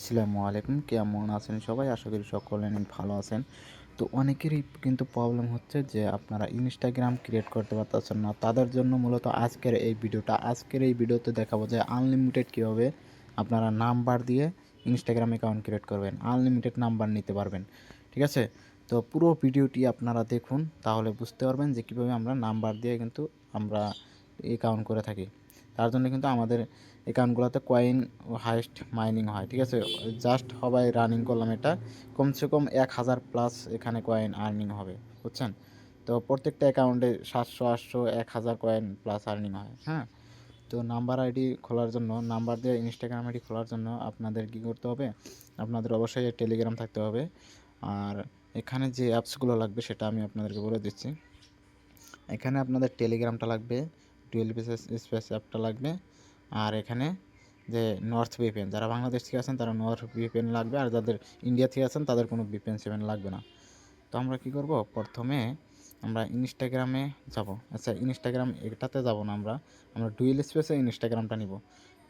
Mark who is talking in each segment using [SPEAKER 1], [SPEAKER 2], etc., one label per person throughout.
[SPEAKER 1] আসসালামু আলাইকুম, কেমন আছেন সবাই? আশা করি সকলে অনেক ভালো আছেন। তো অনেকেরই কিন্তু প্রবলেম হচ্ছে যে আপনারা ইনস্টাগ্রাম ক্রিয়েট করতে পারতেছেন না। তাদের জন্য মূলত আজকের এই ভিডিওতে দেখাবো যে আনলিমিটেড কীভাবে আপনারা নাম্বার দিয়ে ইনস্টাগ্রাম অ্যাকাউন্ট ক্রিয়েট করবেন। আনলিমিটেড নাম্বার নিতে পারবেন। ঠিক আছে? তো পুরো ভিডিওটি আপনারা দেখুন, তাহলে বুঝতে পারবেন যে কীভাবে আমরা নাম্বার দিয়ে কিন্তু আমরা অ্যাকাউন্ট করে থাকি। তার জন্য কিন্তু আমাদের অ্যাকাউন্টগুলোতে কয়েন হাইয়েস্ট মাইনিং হয়। ঠিক আছে? জাস্ট সবাই রানিং করলাম এটা, কমসে কম 1000+ এখানে কয়েন আর্নিং হবে, বুঝছেন? তো প্রত্যেকটা অ্যাকাউন্টে 700 800 1000 কয়েন প্লাস আর্নিং হয়। হ্যাঁ, তো নাম্বার আইডি খোলার জন্য, নাম্বার দিয়ে ইনস্টাগ্রাম আইডি খোলার জন্য আপনাদের কী করতে হবে? আপনাদের অবশ্যই টেলিগ্রাম থাকতে হবে। আর এখানে যে অ্যাপসগুলো লাগবে সেটা আমি আপনাদেরকে বলে দিচ্ছি। এখানে আপনাদের টেলিগ্রামটা লাগবে, ডুয়েল স্পেস অ্যাপটা লাগবে, আর এখানে যে নর্থ ভিপিএন, যারা বাংলাদেশ থেকে আছেন তারা নর্থ ভিপিএন লাগবে, আর যাদের ইন্ডিয়া থেকে আছেন তাদের কোনো ভিপিএন লাগবে না। তো আমরা কী করব? প্রথমে আমরা ইনস্টাগ্রামে যাব। আচ্ছা, ইনস্টাগ্রাম এটাতে যাব না, আমরা ডুয়েল স্পেসে ইনস্টাগ্রামটা নিব।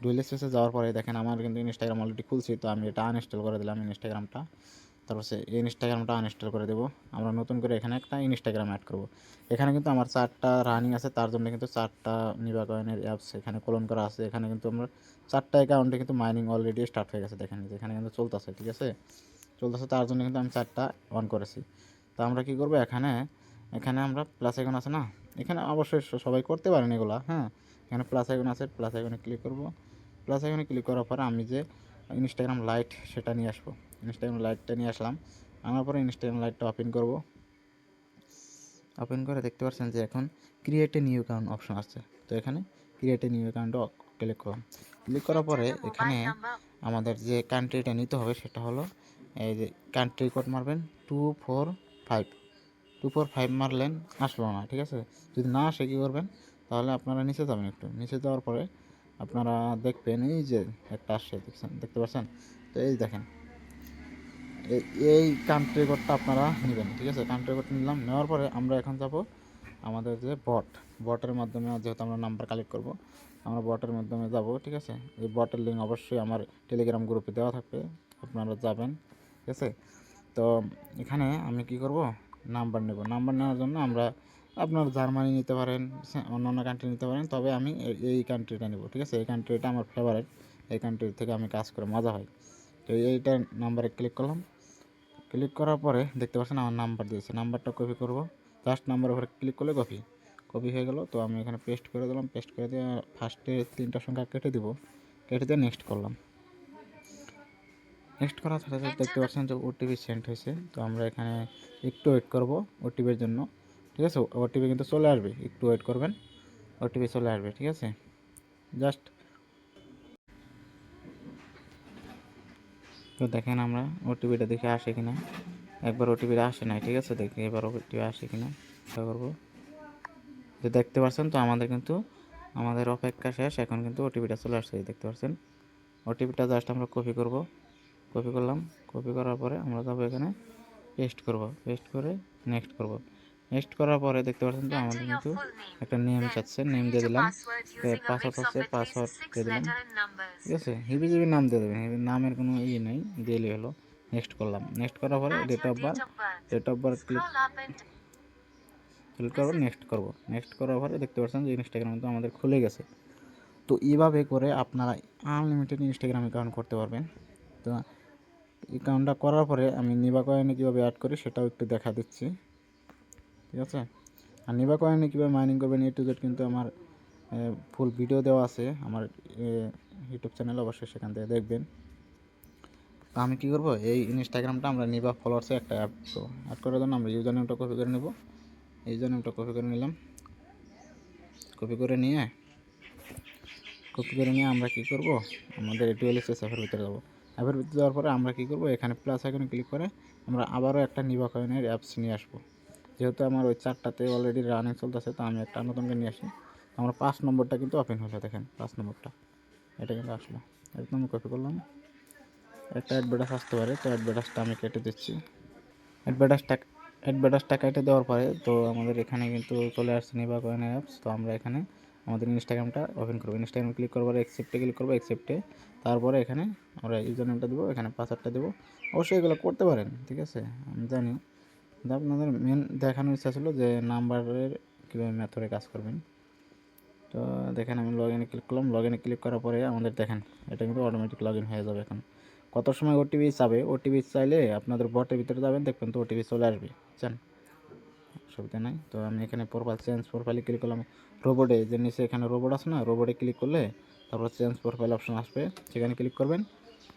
[SPEAKER 1] ডুয়েল স্পেসে যাওয়ার পরে দেখেন আমার কিন্তু ইনস্টাগ্রাম অলরেডি খুলছি, তো আমি এটা আনইনস্টল করে দিলাম ইনস্টাগ্রামটা। তারপর ইনস্টাগ্রামটা আনইনস্টল করে দেবো। আমরা নতুন করে এখানে একটা ইনস্টাগ্রাম অ্যাড করব। এখানে কিন্তু আমার 4টা রানিং আছে, তার জন্য কিন্তু 4টা নিবা কয়েনের অ্যাপস এখানে ক্লোন করা আছে। এখানে কিন্তু আমরা 4টা অ্যাকাউন্টে কিন্তু মাইনিং অলরেডি স্টার্ট হয়ে গেছে। দেখেন এখানে কিন্তু চলতেছে। ঠিক আছে? চলতেছে, তার জন্য কিন্তু আমি 4টা অন করেছি। তো আমরা কী করব? এখানে এখানে আমরা প্লাস আইকন আছে না, এখানে অবশ্যই সবাই করতে পারেন এগুলা। হ্যাঁ, এখানে প্লাস আইকন আছে, প্লাস আইকনে ক্লিক করব। প্লাস আইকনে ক্লিক করার পরে আমি যে ইনস্টাগ্রাম লাইট সেটা নিয়ে আসবো। ইনস্টাগ্রাম লাইটটা নিয়ে আসলাম, আনার পরে ইনস্টাগ্রাম লাইটটা ওপেন করব। ওপেন করে দেখতে পাচ্ছেন যে এখন create a new account option আসছে। তো এখানে ক্রিয়েট এ নিউ অ্যাকাউন্টে ক্লিক করলাম। ক্লিক করার পরে এখানে আমাদের যে কান্ট্রিটা নিতে হবে সেটা হলো, এই যে কান্ট্রি কোড মারবেন 245। 245 মারলেন, আসলো না। ঠিক আছে? যদি না আসে কী করবেন? তাহলে আপনারা নিচে যাবেন, একটু নিচে যাওয়ার পরে আপনারা দেখবেন এই যে একটা আসছে, দেখতে পাচ্ছেন? তো এই দেখেন, এই কান্ট্রি কোডটা আপনারা নেবেন। ঠিক আছে? কান্ট্রি কোড নিলাম, নেওয়ার পরে আমরা এখন যাব আমাদের যে বটের মাধ্যমে, যেহেতু আমরা নাম্বার কালেক্ট করব, আমরা বটের মাধ্যমে যাব। ঠিক আছে? এই বটের লিঙ্ক অবশ্যই আমার টেলিগ্রাম গ্রুপে দেওয়া থাকবে, আপনারা যাবেন। ঠিক আছে? তো এখানে আমি কি করব? নাম্বার নেব। নাম্বার নেওয়ার জন্য আপনার জার্মানি নিতে পারেন, অন্যান্য কান্ট্রি নিতে পারেন, তবে আমি এই কান্ট্রিটা নেব। ঠিক আছে? এই কান্ট্রিটা আমার ফেভারিট, এই কান্ট্রি থেকে আমি কাজ করে মজা হয়। তো এইটা নাম্বারে ক্লিক করলাম। ক্লিক করার পরে দেখতে পাচ্ছেন আমার নাম্বার দিয়েছে, নাম্বারটা কপি করব। জাস্ট নাম্বারের উপরে ক্লিক করলে কপি হয়ে গেল। তো আমি এখানে পেস্ট করে দিলাম। পেস্ট করে দিয়ে ফার্স্টে 3টা সংখ্যা কেটে দিব, কেটে দিয়ে নেক্সট করলাম। নেক্সট করার সাথে সাথে দেখতে পাচ্ছেন যে ওটিপি সেন্ড হয়েছে। তো আমরা এখানে একটু ওয়েট করব ওটিপির জন্য। ঠিক আছে? ওটিপি কিন্তু চলে আসবে, একটু ওয়েট করবেন, ওটিপি চলে আসবে। ঠিক আছে? জাস্ট তো দেখেন আমরা ওটিপিটা দেখে আসে কিনা। একবার ওটিপিটা আসে নাই। ঠিক আছে? দেখি এবার ওটিপি আসে কিনা চেষ্টা করবো। তো দেখতে পাচ্ছেন, তো আমাদের অপেক্ষা শেষ। এখন কিন্তু ওটিপিটা চলে আসছে, দেখতে পাচ্ছেন। ওটিপিটা জাস্ট আমরা কপি করব। কপি করলাম। কপি করার পরে আমরা যাবো এখানে পেস্ট করব। পেস্ট করে নেক্সট করব। নেক্সট করার পরে দেখতে পাচ্ছেন যে আমাদের কিন্তু একটা নেম চাচ্ছে, নেম দিয়ে দিলাম। পাসওয়ার্ড আছে, পাসওয়ার্ড দিয়ে দিলাম। ঠিক আছে? হিবিজিবি নাম দিয়ে দেবেন, নামের কোনো নেই, দিলেই হলো। নেক্সট করলাম। নেক্সট করার পরে ডেট অফ বার্থ ক্লিক করবো, নেক্সট করব। নেক্সট করার পরে দেখতে পাচ্ছেন যে ইনস্টাগ্রাম কিন্তু আমাদের খুলে গেছে। তো এইভাবে করে আপনারা আনলিমিটেড ইনস্টাগ্রাম অ্যাকাউন্ট করতে পারবেন। তো অ্যাকাউন্টটা করার পরে আমি নিবা কয়েনে কীভাবে অ্যাড করি সেটাও একটু দেখা দিচ্ছি। ঠিক আছে? আর নিবা কয়েনে কীভাবে মাইনিং করবেন A to Z কিন্তু আমার ফুল ভিডিও দেওয়া আছে আমার ইউটিউব চ্যানেলে, অবশ্যই সেখান থেকে দেখবেন। তো আমি কী করব? এই ইনস্টাগ্রামটা আমরা নিবা ফলোয়ার্সে একটা অ্যাড করার জন্য আমরা ইউজার নেমটা কপি করে নেব। ইউজার নেমটা কপি করে নিলাম। কপি করে নিয়ে আমরা কী করব? আমাদের ডুয়েলএক্সএস অ্যাপের ভিতরে যাব। অ্যাপের ভিতরে যাওয়ার পরে আমরা কী করব? এখানে প্লাস আইকনে ক্লিক করে আমরা আবারও একটা নিবা কয়েনের অ্যাপস নিয়ে আসবো। যেহেতু আমার ওই 4টাতে অলরেডি রানিং চলতেছে, তো আমি একটা নতুনকে নিয়ে আসি। আমরা 5 নম্বরটা কিন্তু ওপেন হলো, দেখেন 5 নম্বরটা এটা কিন্তু আসলো। একদম কপি করলাম। একটা অ্যাডভার্টাইজ আসতে পারে, তো অ্যাডভার্টাইজটা আমি কেটে দিচ্ছি। অ্যাডভার্টাইজটা কেটে দেওয়ার পরে তো আমাদের এখানে কিন্তু চলে আসছে নিবা কয়েনের অ্যাপস। তো আমরা এখানে আমাদের ইনস্টাগ্রামটা ওপেন করবো। ইনস্টাগ্রাম ক্লিক করবো, অ্যাকসেপ্টে ক্লিক করবো, অ্যাকসেপ্টে তারপরে এখানে আমরা ইউজার নেমটা দেবো, এখানে পাসওয়ার্ডটা দেবো। অবশ্যই এগুলো করতে পারেন, ঠিক আছে, আমি জানি। কিন্তু আপনাদের মেন দেখানোর ইচ্ছা ছিল যে নাম্বারের কীভাবে মেথডে কাজ করবেন। তো দেখেন আমি লগ ইনে ক্লিক করলাম। লগ ইনে ক্লিক করার পরে আমাদের দেখেন এটা কিন্তু অটোমেটিক লগ ইন হয়ে যাবে। এখন কত সময় ওটিপি চাবে, ওটিপি চাইলে আপনাদের বটের ভিতরে যাবেন, দেখবেন তো ওটিপি চলে আসবে, বুঝছেন, অসুবিধা নাই। তো আমি এখানে প্রোফাইল চেঞ্জ প্রোফাইলে ক্লিক করলাম। রোবটে যে নিচে এখানে রোবট আছে না, রোবটে ক্লিক করলে তারপর চেঞ্জ প্রোফাইল অপশন আসবে, সেখানে ক্লিক করবেন।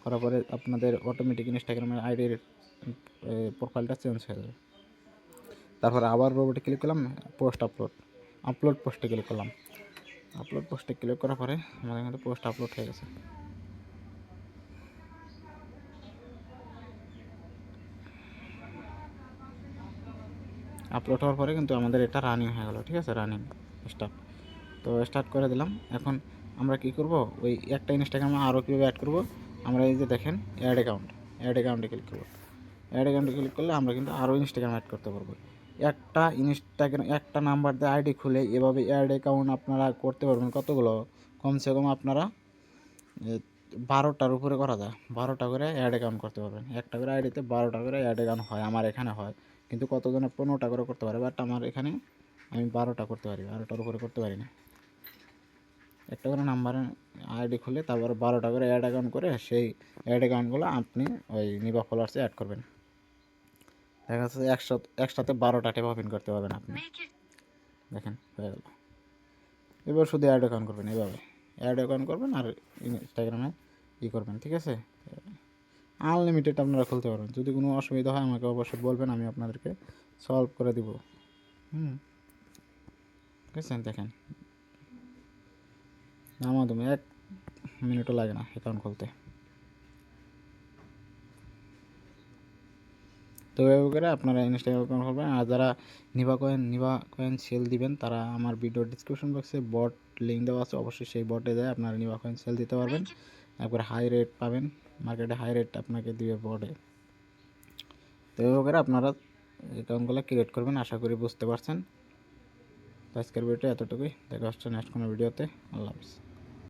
[SPEAKER 1] করার পরে আপনাদের অটোমেটিক ইনস্টাগ্রামের আইডির প্রোফাইলটা চেঞ্জ হয়ে যাবে। তারপর আবার রোবটে ক্লিক করলাম, পোস্ট আপলোড পোস্টে ক্লিক করলাম। আপলোড পোস্টে ক্লিক করার পরে আমাদের কিন্তু পোস্ট আপলোড হয়ে গেছে। আপলোড হওয়ার পরে কিন্তু আমাদের এটা রানিং হয়ে গেলো, ঠিক আছে, রানিং স্টার্ট। তো স্টার্ট করে দিলাম। এখন আমরা কি করব, ওই একটা ইনস্টাগ্রামে আরও কীভাবে অ্যাড করব, আমরা এই যে দেখেন অ্যাড অ্যাকাউন্টে ক্লিক করব। অ্যাড অ্যাকাউন্টে ক্লিক করলে আমরা কিন্তু আরও ইনস্টাগ্রাম অ্যাড করতে পারবো। একটা ইনস্টাগ্রাম একটা নাম্বার দিয়ে আইডি খুলে এভাবে অ্যাড অ্যাকাউন্ট আপনারা করতে পারবেন কতগুলো, কমসে কম আপনারা 12টার উপরে করা যায়। 12টা করে অ্যাড অ্যাকাউন্ট করতে পারবেন। একটা করে আইডিতে 12টা করে অ্যাড অ্যাকাউন্ট হয়, আমার এখানে হয়। কিন্তু কতজনে 15টা করে করতে পারে, বাট আমার এখানে আমি 12টা করতে পারি, 12টার উপরে করতে পারি না। একটা করে নাম্বারে আইডি খুলে তারপরে 12টা করে অ্যাড অ্যাকাউন্ট করে সেই অ্যাড অ্যাকাউন্টগুলো আপনি ওই নিবা ফলোয়ার্সে অ্যাড করবেন। দেখা যাচ্ছে একসাথে 12টা ট্যাব ওপেন করতে পারবেন আপনি। দেখেন হয়ে গেল। এবার শুধু অ্যাড অ্যাকাউন্ট করবেন, এভাবে অ্যাড অ্যাকাউন্ট করবেন আর ইনস্টাগ্রামে করবেন, ঠিক আছে। আনলিমিটেড আপনারা খুলতে পারবেন। যদি কোনো অসুবিধা হয় আমাকে অবশ্যই বলবেন, আমি আপনাদেরকে সলভ করে দিব। ঠিক আছে, দেখেন তুমি 1 মিনিটও লাগে না অ্যাকাউন্ট খুলতে। তো এভাবে করে আপনারা ইনস্টাগ্রাম অ্যাকাউন্ট খুলবেন। আর যারা নিবা কয়েন সেল দিবেন, তারা আমার ভিডিও ডিসক্রিপশন বক্সে বট লিঙ্ক দেওয়া আছে, অবশ্যই সেই বটে যায় আপনারা নিবা কয়েন সেল দিতে পারবেন। একবার হাই রেট পাবেন, মার্কেটে হাই রেট আপনাকে দিবে বটে। তো এভাবে করে আপনারা অ্যাকাউন্টগুলো ক্রিয়েট করবেন। আশা করি বুঝতে পারছেন। তো আজকের ভিডিওটা এতটুকুই, দেখা হচ্ছে নেক্সট কোনো ভিডিওতে। আল্লাহ হাফিজ।